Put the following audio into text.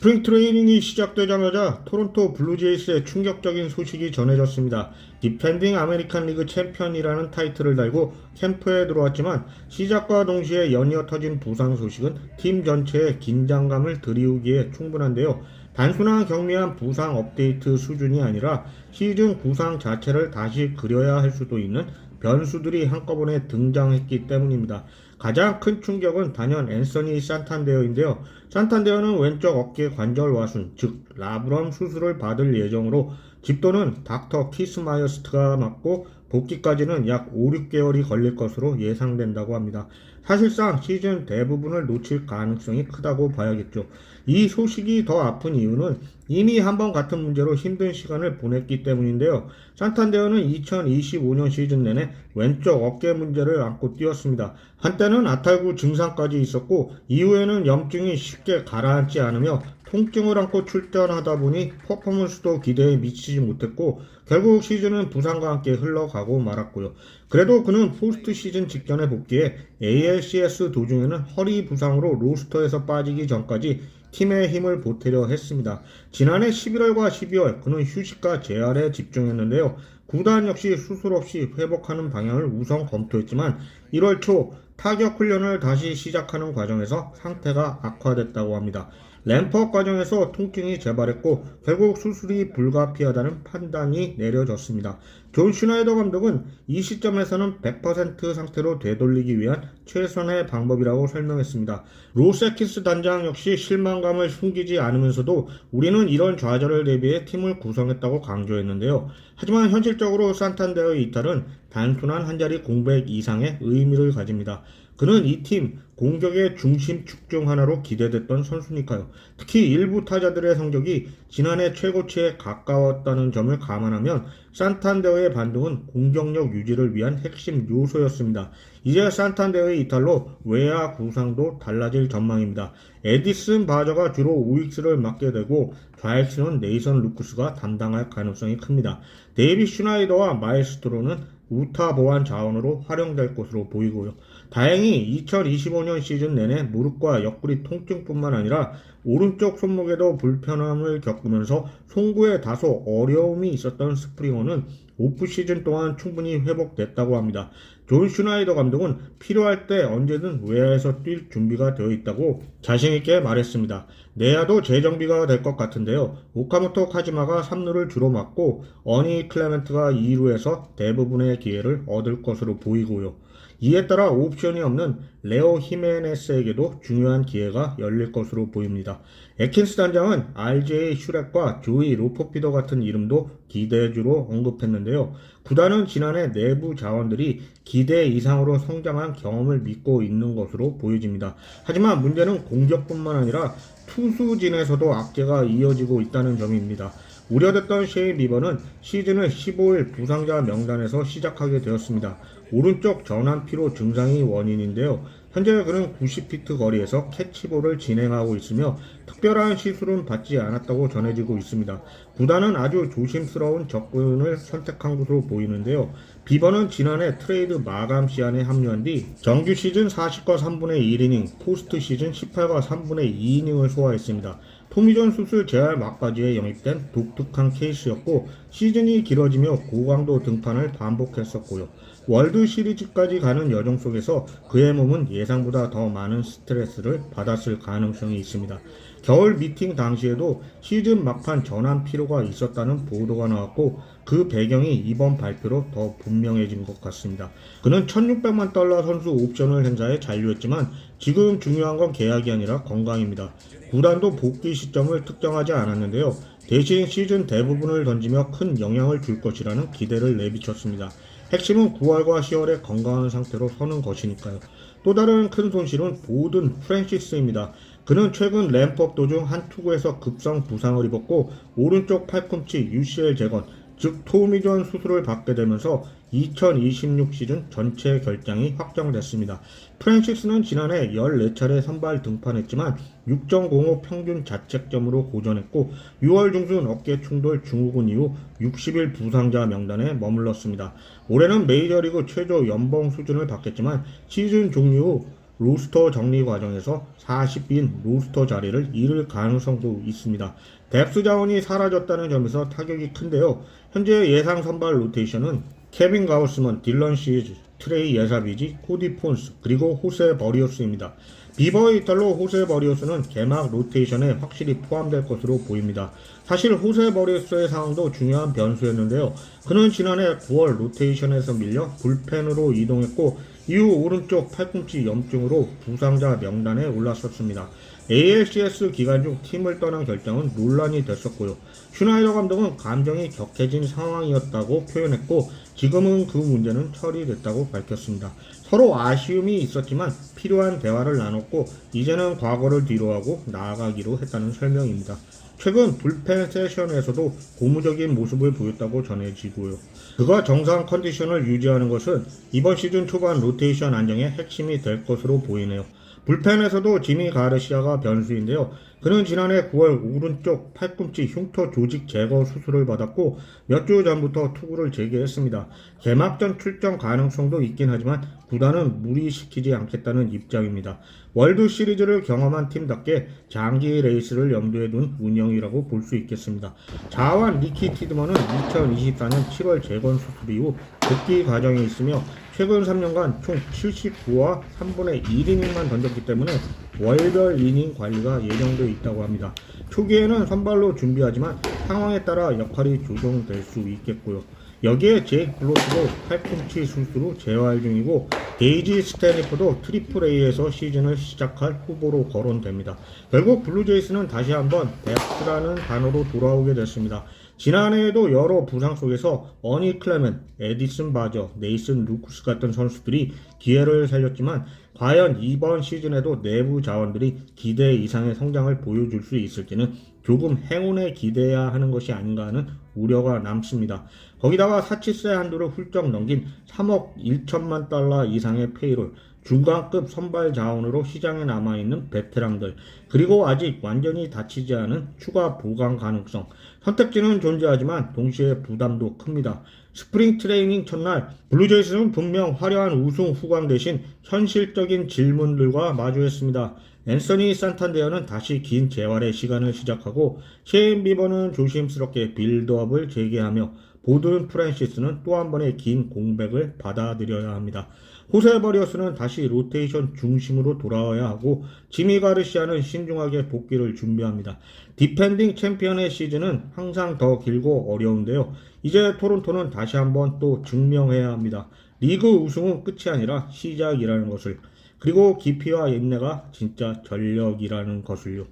스프링 트레이닝이 시작되자마자 토론토 블루제이스의 충격적인 소식이 전해졌습니다. 디펜딩 아메리칸 리그 챔피언이라는 타이틀을 달고 캠프에 들어왔지만 시작과 동시에 연이어 터진 부상 소식은 팀 전체의 긴장감을 드리우기에 충분한데요. 단순한 경미한 부상 업데이트 수준이 아니라 시즌 구상 자체를 다시 그려야 할 수도 있는 변수들이 한꺼번에 등장했기 때문입니다. 가장 큰 충격은 단연 앤서니 산탄데어인데요. 산탄데어는 왼쪽 어깨 관절 와순, 즉 라브럼 수술을 받을 예정으로 집도는 닥터 키스마이어스트가 맡고 복귀까지는 약 5, 6개월이 걸릴 것으로 예상된다고 합니다. 사실상 시즌 대부분을 놓칠 가능성이 크다고 봐야겠죠. 이 소식이 더 아픈 이유는 이미 한번 같은 문제로 힘든 시간을 보냈기 때문인데요. 산탄데어는 2025년 시즌 내내 왼쪽 어깨 문제를 안고 뛰었습니다. 한때는 아탈구 증상까지 있었고 이후에는 염증이 쉽게 가라앉지 않으며 통증을 안고 출전하다 보니 퍼포먼스도 기대에 미치지 못했고 결국 시즌은 부상과 함께 흘러가고 말았고요. 그래도 그는 포스트 시즌 직전에 복귀해 ALCS 도중에는 허리 부상으로 로스터에서 빠지기 전까지 팀의 힘을 보태려 했습니다. 지난해 11월과 12월 그는 휴식과 재활에 집중했는데요. 구단 역시 수술 없이 회복하는 방향을 우선 검토했지만 1월 초 타격 훈련을 다시 시작하는 과정에서 상태가 악화됐다고 합니다. 램프업 과정에서 통증이 재발했고 결국 수술이 불가피하다는 판단이 내려졌습니다. 존 슈나이더 감독은 이 시점에서는 100% 상태로 되돌리기 위한 최선의 방법이라고 설명했습니다. 로스 애킨스 단장 역시 실망감을 숨기지 않으면서도 우리는 이런 좌절을 대비해 팀을 구성했다고 강조했는데요. 하지만 현실적으로 산탄데어의 이탈은 단순한 한 자리 공백 이상의 의미를 가집니다. 그는 이 팀 공격의 중심축 중 하나로 기대됐던 선수니까요. 특히 일부 타자들의 성적이 지난해 최고치에 가까웠다는 점을 감안하면 산탄데어의 반등은 공격력 유지를 위한 핵심 요소였습니다. 이제 산탄데어의 이탈로 외야 구상도 달라질 전망입니다. 에디슨 바저가 주로 우익수를 맡게 되고 좌익수는 네이선 루크스가 담당할 가능성이 큽니다. 데이비 슈나이더와 마에스트로는 우타 보완 자원으로 활용될 것으로 보이고요. 다행히 2025년 시즌 내내 무릎과 옆구리 통증뿐만 아니라 오른쪽 손목에도 불편함을 겪으면서 송구에 다소 어려움이 있었던 스프링어는 오프 시즌 동안 충분히 회복됐다고 합니다. 존 슈나이더 감독은 필요할 때 언제든 외야에서 뛸 준비가 되어 있다고 자신있게 말했습니다. 내야도 재정비가 될 것 같은데요. 오카모토 카지마가 3루를 주로 맡고 어니 클레멘트가 2루에서 대부분의 기회를 얻을 것으로 보이고요. 이에 따라 옵션이 없는 레오 히메네스에게도 중요한 기회가 열릴 것으로 보입니다. 애킨스 단장은 RJ 슈렉과 조이 로퍼피더 같은 이름도 기대주로 언급했는데요. 구단은 지난해 내부 자원들이 기대 이상으로 성장한 경험을 믿고 있는 것으로 보여집니다. 하지만 문제는 공격뿐만 아니라 투수진에서도 악재가 이어지고 있다는 점입니다. 우려됐던 셰이 비버는 시즌을 15일 부상자 명단에서 시작하게 되었습니다. 오른쪽 전완 피로 증상이 원인인데요. 현재 그는 90피트 거리에서 캐치볼을 진행하고 있으며 특별한 시술은 받지 않았다고 전해지고 있습니다. 구단은 아주 조심스러운 접근을 선택한 것으로 보이는데요. 비버는 지난해 트레이드 마감 시한에 합류한 뒤 정규 시즌 40과 3분의 1이닝, 포스트 시즌 18과 3분의 2이닝을 소화했습니다. 토미존 수술 재활 막바지에 영입된 독특한 케이스였고 시즌이 길어지며 고강도 등판을 반복했었고요. 월드 시리즈까지 가는 여정 속에서 그의 몸은 예상보다 더 많은 스트레스를 받았을 가능성이 있습니다. 겨울 미팅 당시에도 시즌 막판 전환 피로가 있었다는 보도가 나왔고 그 배경이 이번 발표로 더 분명해진 것 같습니다. 그는 $1,600만 선수 옵션을 행사해 잔류했지만 지금 중요한 건 계약이 아니라 건강입니다. 구단도 복귀 시점을 특정하지 않았는데요. 대신 시즌 대부분을 던지며 큰 영향을 줄 것이라는 기대를 내비쳤습니다. 핵심은 9월과 10월에 건강한 상태로 서는 것이니까요. 또 다른 큰 손실은 보든 프랜시스입니다. 그는 최근 램프업 도중 한 투구에서 급성 부상을 입었고 오른쪽 팔꿈치 UCL 재건, 즉 토미존 수술을 받게 되면서 2026 시즌 전체 결장이 확정됐습니다. 프랜시스는 지난해 14차례 선발 등판했지만 6.05 평균 자책점으로 고전했고 6월 중순 어깨 충돌 증후군 이후 60일 부상자 명단에 머물렀습니다. 올해는 메이저리그 최저 연봉 수준을 받겠지만 시즌 종료 후 로스터 정리 과정에서 40인 로스터 자리를 잃을 가능성도 있습니다. 뎁스 자원이 사라졌다는 점에서 타격이 큰데요. 현재 예상 선발 로테이션은 케빈 가우스먼, 딜런 시즈, 트레이 예사비지, 코디 폰스, 그리고 호세 버리오스입니다. 비버의 이탈로 호세 버리오스는 개막 로테이션에 확실히 포함될 것으로 보입니다. 사실 호세 버리오스의 상황도 중요한 변수였는데요. 그는 지난해 9월 로테이션에서 밀려 불펜으로 이동했고 이후 오른쪽 팔꿈치 염증으로 부상자 명단에 올랐었습니다. ALCS 기간 중 팀을 떠난 결정은 논란이 됐었고요. 슈나이더 감독은 감정이 격해진 상황이었다고 표현했고 지금은 그 문제는 처리됐다고 밝혔습니다. 서로 아쉬움이 있었지만 필요한 대화를 나눴고 이제는 과거를 뒤로하고 나아가기로 했다는 설명입니다. 최근 불펜 세션에서도 고무적인 모습을 보였다고 전해지고요. 그가 정상 컨디션을 유지하는 것은 이번 시즌 초반 로테이션 안정의 핵심이 될 것으로 보이네요. 불펜에서도 지미 가르시아가 변수인데요. 그는 지난해 9월 오른쪽 팔꿈치 흉터 조직 제거 수술을 받았고 몇 주 전부터 투구를 재개했습니다. 개막전 출전 가능성도 있긴 하지만 구단은 무리시키지 않겠다는 입장입니다. 월드 시리즈를 경험한 팀답게 장기 레이스를 염두에 둔 운영이라고 볼 수 있겠습니다. 자완 리키 티드먼은 2024년 7월 재건 수술 이후 복귀 과정에 있으며 최근 3년간 총 79와 3분의 1이닝만 던졌기 때문에 월별 이닝 관리가 예정되어 있다고 합니다. 초기에는 선발로 준비하지만 상황에 따라 역할이 조정될 수 있겠고요. 여기에 제이크 블로스도 팔꿈치 수술 후 재활 중이고 데이지 스태니퍼도 트리플 A에서 시즌을 시작할 후보로 거론됩니다. 결국 블루제이스는 다시 한번 뎁스라는 단어로 돌아오게 됐습니다. 지난해에도 여러 부상 속에서 어니 클레멘, 에디슨 바저, 네이슨 루쿠스 같은 선수들이 기회를 살렸지만 과연 이번 시즌에도 내부 자원들이 기대 이상의 성장을 보여줄 수 있을지는 조금 행운에 기대해야 하는 것이 아닌가 하는 우려가 남습니다. 거기다가 사치세 한도를 훌쩍 넘긴 3억 1천만 달러 이상의 페이롤, 중간급 선발 자원으로 시장에 남아있는 베테랑들, 그리고 아직 완전히 닫히지 않은 추가 보강 가능성, 선택지는 존재하지만 동시에 부담도 큽니다. 스프링 트레이닝 첫날 블루제이스는 분명 화려한 우승 후광 대신 현실적인 질문들과 마주했습니다. 앤서니 산탄데어는 다시 긴 재활의 시간을 시작하고 셰인 비버는 조심스럽게 빌드업을 재개하며 보든 프랜시스는 또 한 번의 긴 공백을 받아들여야 합니다. 호세 버리어스는 다시 로테이션 중심으로 돌아와야 하고 지미 가르시아는 신중하게 복귀를 준비합니다. 디펜딩 챔피언의 시즌은 항상 더 길고 어려운데요. 이제 토론토는 다시 한번 또 증명해야 합니다. 리그 우승은 끝이 아니라 시작이라는 것을, 그리고 깊이와 인내가 진짜 전력이라는 것을요.